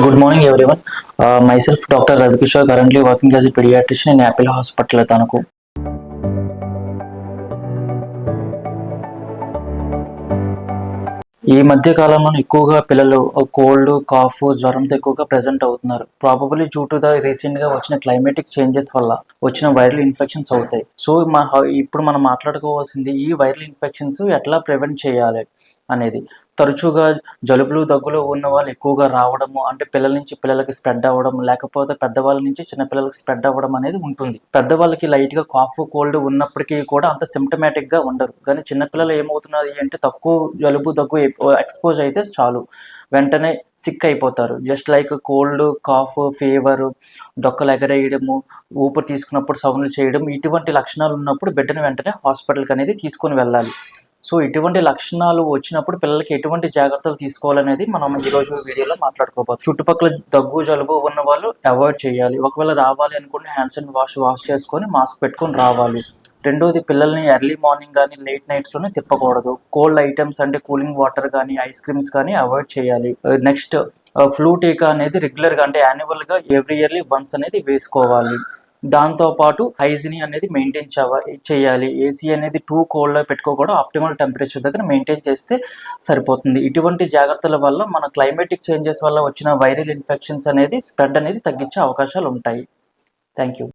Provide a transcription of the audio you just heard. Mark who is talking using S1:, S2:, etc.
S1: Good morning, everyone. Myself, Dr. Ravikishore, currently working as a pediatrician in Apple Hospital, Tanaku. ఈ మధ్య కాలంలో ఎక్కువగా పిల్లలు కోల్డ్, కాఫ్, జ్వరంతో ఎక్కువగా ప్రెజెంట్ అవుతున్నారు. ప్రాబబుల్లీ డ్యూ టు ద రీసెంట్గా వచ్చిన క్లైమేటిక్ చేంజెస్ వల్ల వచ్చిన వైరల్ ఇన్ఫెక్షన్స్ అవుతాయి. సో ఇప్పుడు మనం మాట్లాడుకోవాల్సింది ఈ వైరల్ ఇన్ఫెక్షన్స్ ఎట్లా ప్రివెంట్ చేయాలి అనేది. తరచుగా జలుబులు, దగ్గులు ఉన్న వాళ్ళు ఎక్కువగా రావడము, అంటే పిల్లల నుంచి పిల్లలకి స్ప్రెడ్ అవ్వడం, లేకపోతే పెద్దవాళ్ళ నుంచి చిన్నపిల్లలకి స్ప్రెడ్ అవ్వడం అనేది ఉంటుంది. పెద్దవాళ్ళకి లైట్గా కాఫ్, కోల్డ్ ఉన్నప్పటికీ కూడా అంత సిమ్టమాటిక్గా ఉండరు. కానీ చిన్నపిల్లలు ఏమవుతున్నది అంటే తక్కువ జలుబు, దగ్గు ఎక్స్పోజ్ అయితే చాలు వెంటనే సిక్ అయిపోతారు. Just like cold, cough, fever, డొక్కలు ఎగరేయడము, ఊపిరి తీసుకున్నప్పుడు సౌండ్లు చేయడం, ఇటువంటి లక్షణాలు ఉన్నప్పుడు బిడ్డను వెంటనే హాస్పిటల్కి అనేది తీసుకొని వెళ్ళాలి. సో ఇటువంటి లక్షణాలు వచ్చినప్పుడు పిల్లలకి ఎటువంటి జాగ్రత్తలు తీసుకోవాలనేది మనం ఈరోజు వీడియోలో మాట్లాడుకోవచ్చు. చుట్టుపక్కల దగ్గు, జలుబు ఉన్న వాళ్ళు అవాయిడ్ చేయాలి. ఒకవేళ రావాలి అనుకుంటే హ్యాండ్స్ అండ్ వాష్ చేసుకొని మాస్క్ పెట్టుకొని రావాలి. రెండోది, పిల్లల్ని ఎర్లీ మార్నింగ్ కానీ లేట్ నైట్స్లోనే తిప్పకూడదు. కోల్డ్ ఐటమ్స్ అంటే కూలింగ్ వాటర్ కానీ ఐస్ క్రీమ్స్ కానీ అవాయిడ్ చేయాలి. నెక్స్ట్, ఫ్లూ టీకా అనేది రెగ్యులర్గా అంటే యాన్యువల్గా ఎవ్రీ ఇయర్లీ వన్స్ అనేది వేసుకోవాలి. దాంతోపాటు హైజీని అనేది మెయింటైన్ చేయాలి. ఏసీ అనేది టూ కోల్డ్లో పెట్టుకోకూడదు, ఆప్టిమల్ టెంపరేచర్ దగ్గర మెయింటైన్ చేస్తే సరిపోతుంది. ఇటువంటి జాగ్రత్తల వల్ల మన క్లైమేటిక్ చేంజెస్ వల్ల వచ్చిన వైరల్ ఇన్ఫెక్షన్స్ అనేది స్ప్రెడ్ అనేది తగ్గించే అవకాశాలు ఉంటాయి. Thank you.